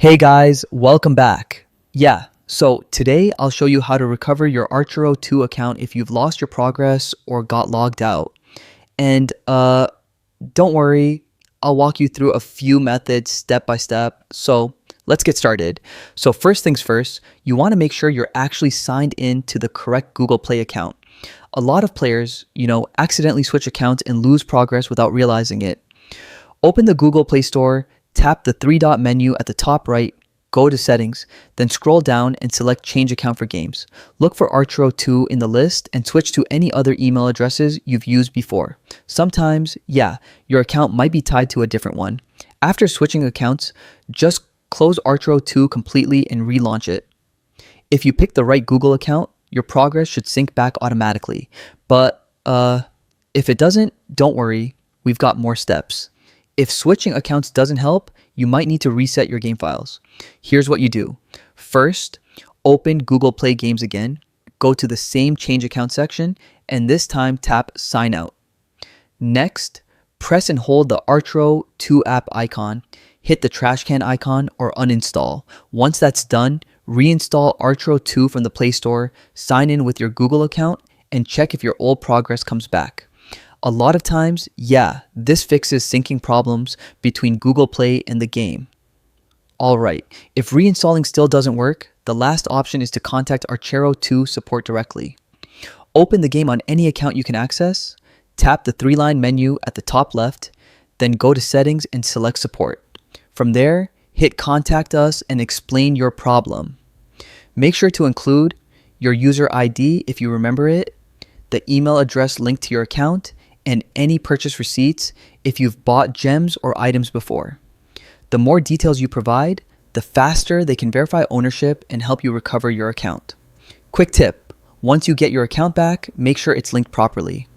Hey guys, welcome back. So today I'll show you how to recover your Archero 2 account if you've lost your progress or got logged out. And don't worry, I'll walk you through a few methods step by step. So let's get started. So first things first, you want to make sure you're actually signed in to the correct Google Play account. A lot of players, accidentally switch accounts and lose progress without realizing it. Open the Google Play Store, tap the three-dot menu at the top right, go to Settings, then scroll down and select Change Account for Games. Look for Archero 2 in the list and switch to any other email addresses you've used before. Sometimes, your account might be tied to a different one. After switching accounts, just close Archero 2 completely and relaunch it. If you pick the right Google account, your progress should sync back automatically. But if it doesn't, don't worry, we've got more steps. If switching accounts doesn't help, you might need to reset your game files. Here's what you do. First, open Google Play Games again, go to the same Change Account section, and this time tap Sign Out. Next, press and hold the Archero 2 app icon, hit the trash can icon, or uninstall. Once that's done, reinstall Archero 2 from the Play Store, sign in with your Google account, and check if your old progress comes back. A lot of times, this fixes syncing problems between Google Play and the game. Alright, if reinstalling still doesn't work, the last option is to contact Archero 2 support directly. Open the game on any account you can access, tap the three-line menu at the top left, then go to Settings and select Support. From there, hit Contact Us and explain your problem. Make sure to include your user ID if you remember it, the email address linked to your account, and any purchase receipts if you've bought gems or items before. The more details you provide, the faster they can verify ownership and help you recover your account. Quick tip, once you get your account back, make sure it's linked properly.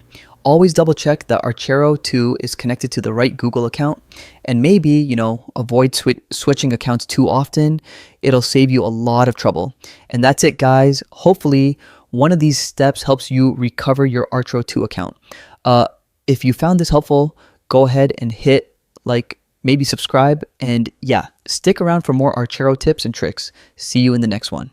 Always double check that Archero 2 is connected to the right Google account, and maybe, avoid switching accounts too often. It'll save you a lot of trouble. And that's it, guys. Hopefully, one of these steps helps you recover your Archero 2 account. If you found this helpful, go ahead and hit like, maybe subscribe, and stick around for more Archero tips and tricks. See you in the next one.